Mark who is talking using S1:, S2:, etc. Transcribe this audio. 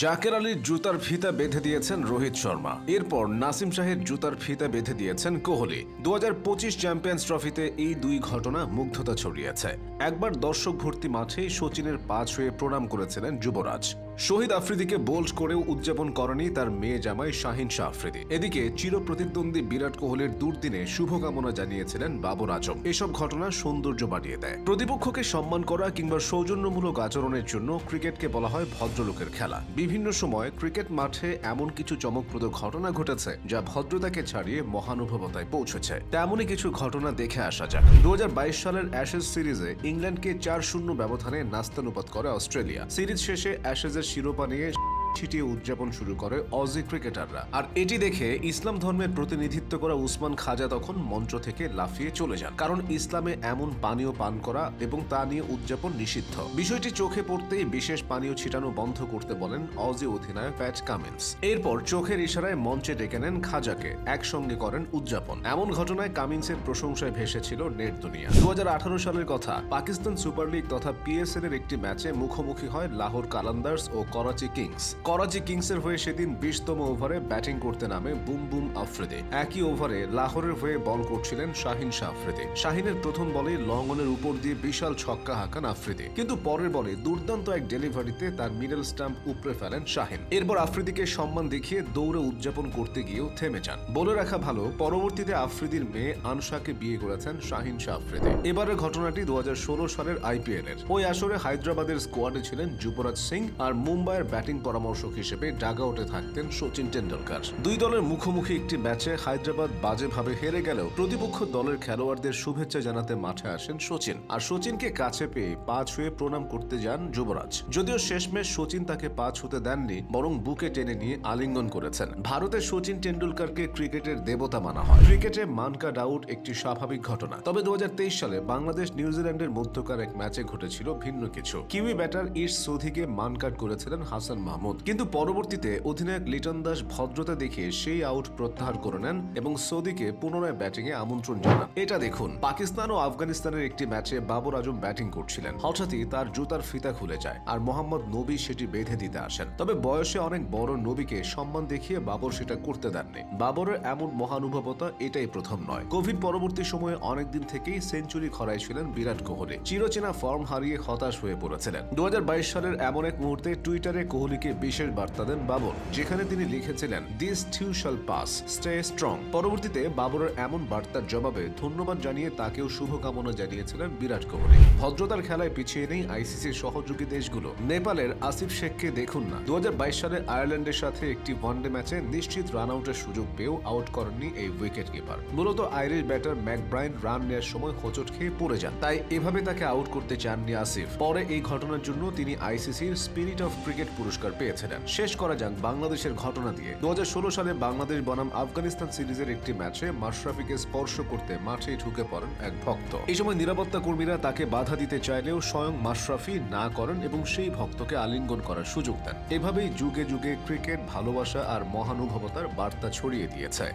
S1: জাকের আলীর জুতার ফিতা বেঁধে দিয়েছেন রোহিত শর্মা। এরপর নাসিম শাহের জুতার ফিতা বেঁধে দিয়েছেন কোহলি। 2025 চ্যাম্পিয়ন্স ট্রফিতে এই দুই ঘটনা মুগ্ধতা ছড়িয়েছে। একবার দর্শক ভর্তি মাঠেই সচিনের পা ছুঁয়ে প্রণাম করেছিলেন যুবরাজ। শহীদ আফ্রিদিকে বোল্ড করেও উদযাপন করেনি তার মেয়ে জামাই শাহিন শাহ আফ্রিদি। এদিকে চিরপ্রতিদ্বন্দ্বী বিরাট কোহলির দুর্দিনে শুভকামনা জানিয়েছিলেন বাবর আজম। এসব ঘটনা সৌন্দর্য বাড়িয়ে দেয়। প্রতিপক্ষকে সম্মান করা কিংবা সৌজন্যমূলক আচরণের জন্য ক্রিকেটকে বলা হয় ভদ্রলোকের খেলা। বিভিন্ন সময় ক্রিকেট মাঠে এমন কিছু চমকপ্রদ ঘটনা ঘটেছে যা ভদ্রতাকে ছাড়িয়ে মহানুভবতায় পৌঁছেছে। তেমনই কিছু ঘটনা দেখে আসা যাক। 2022 সালের অ্যাশেজ সিরিজে ইংল্যান্ডকে 4-0 ব্যবধানে নাস্তানুপাত করে অস্ট্রেলিয়া। সিরিজ শেষে অ্যাশেজের শিরোপা নিয়ে ছিটিয়ে উদযাপন শুরু করে অজি ক্রিকেটাররা। আর এটি দেখে ইসলাম ধর্মের প্রতিনিধিত্ব করা উসমান খাজা তখন মঞ্চ থেকে লাফিয়ে চলে যান, কারণ ইসলামে এমন পানীয় পান করা এবং তা নিয়ে উদযাপন নিষিদ্ধ। বিষয়টি চোখে পড়তেই বিশেষ পানীয় ছিটানো বন্ধ করতে বলেন অজি অধিনায়ক প্যাট কামিন্স। এরপর চোখের ইশারায় মঞ্চে ডেকে নেন খাজাকে, একসঙ্গে করেন উদযাপন। এমন ঘটনায় কামিন্সের প্রশংসায় ভেসেছিল নেট দুনিয়া। 2018 সালের কথা, পাকিস্তান সুপার লিগ তথা পিএসএল এর একটি ম্যাচে মুখোমুখি হয় লাহোর কালান্দার্স ও করাচি কিংস। করাচি কিংসের হয়ে সেদিন 20তম ওভারে ব্যাটিং করতে নামে বুম বুম আফ্রিদি। একই ওভারে লাহোরের হয়ে বল করছিলেন শাহিন শাহ আফ্রিদি। শাহিনের প্রথম বলেই লঙ্গনের উপর দিয়ে বিশাল ছক্কা হাঁকান আফ্রিদি, কিন্তু পরের বলে দুর্দান্ত এক ডেলিভারিতে তার মিডল স্টাম্প উপড়ে ফেলেন শাহিন। এরপর আফ্রিদিকে সম্মান দেখিয়ে দৌড়ে উদযাপন করতে গিয়েও থেমে যান। বলে রাখা ভালো, পরবর্তীতে আফ্রিদির মেয়ে আনশাকে বিয়ে করেছেন শাহিন শাহ আফ্রিদি। এবারের ঘটনাটি 2016 সালের আইপিএল এর। ওই আসরে হায়দ্রাবাদের স্কোয়াডে ছিলেন যুবরাজ সিং, আর মুম্বাইয়ের ব্যাটিং পরামর্শক হিসেবে ডাগআউটে থাকতেন সচিন টেন্ডুলকার। দুই দলের মুখোমুখি একটি ম্যাচে হায়দ্রাবাদ বাজেভাবে হেরে গেলেও প্রতিপক্ষ দলের খেলোয়াড়দের শুভেচ্ছা জানাতে মাঠে আসেন সচিন, আর সচিনকে কাছে পেয়ে পা ছুঁয়ে প্রণাম করতে যান যুবরাজ। যদিও শেষমেশ সচিন তাকে পা ছুঁতে দেননি, বরং বুকে টেনে নিয়ে আলিঙ্গন করেছেন। ভারতে সচিন টেন্ডুলকারকে ক্রিকেটের দেবতা মানা হয়। ক্রিকেটে মানকাট আউট একটি স্বাভাবিক ঘটনা। তবে 2023 সালে বাংলাদেশ নিউজিল্যান্ডের মধ্যকার এক ম্যাচে ঘটেছিল ভিন্ন কিছু। কিউই ব্যাটার ইশ সৌধিকে মানকাট করেছিলেন হাসান মাহমুদ, কিন্তু পরবর্তীতে অধিনায়ক লিটন দাস ভদ্রতা দেখিয়ে সেই আউট প্রত্যাহার করে নেন এবং সৌদিকে পুনরায় ব্যাটিংয়ে আমন্ত্রণ জানান। এটা দেখুন, পাকিস্তান ও আফগানিস্তানের একটি ম্যাচে বাবর আজম ব্যাটিং করছিলেন। হঠাৎই তার জুতার ফিতা খুলে যায়, আর মোহাম্মদ নবী সেটি বেঁধে দিতে আসেন। তবে বয়সে অনেক বড় নবীকে সম্মান দেখিয়ে বাবর সেটা করতে দেননি। বাবরের এমন মহানুভবতা এটাই প্রথম নয়। কোভিড পরবর্তী সময়ে অনেকদিন থেকেই সেঞ্চুরি খরাইছিলেন বিরাট কোহলি। চিরচেনা ফর্ম হারিয়ে হতাশ হয়ে পড়েছিলেন। 2022 সালের এমন এক মুহূর্তে টুইটারে কোহলিকে বিশেষ বার্তা দেন বাবর, যেখানে তিনি লিখেছিলেন, this too shall pass, stay strong. পরবর্তীতে বাবরের এমন বার্তার জবাবে ধন্যবাদ জানিয়ে তাকেও শুভকামনা জানিয়েছিলেন বিরাট কোহলি। ভদ্রতার খেলায় পিছিয়ে নেই আইসিসির সহযোগী দেশগুলো। নেপালের আসিফ শেখকে দেখুন না, 2022 সালে আয়ারল্যান্ডের সাথে একটি ওয়ানডে ম্যাচে নিশ্চিত রান আউটের সুযোগ পেয়েও আউট করেননি এই উইকেট কিপার। মূলত আইরিশ ব্যাটার ম্যাকব্রাইন রান নেওয়ার সময় হোঁচট খেয়ে পড়ে যান, তাই এভাবে তাকে আউট করতে চাননি আসিফ। পরে এই ঘটনার জন্য তিনি আইসিসির স্পিরিট অফ ক্রিকেট পুরস্কার পেয়েছিলেন। শেষ করা যাক বাংলাদেশের ঘটনা দিয়ে। 2016 সালে বাংলাদেশ বনাম আফগানিস্তান সিরিজের একটি ম্যাচে মাশরাফিকে স্পর্শ করতে মাঠে ঢুকে পড়েন এক ভক্ত। এই সময় নিরাপত্তা কর্মীরা তাকে বাধা দিতে চাইলেও স্বয়ং মাশরাফি না করেন এবং সেই ভক্তকে আলিঙ্গন করার সুযোগ দেন। এভাবেই যুগে যুগে ক্রিকেট ভালোবাসা আর মহানুভবতার বার্তা ছড়িয়ে দিয়েছে।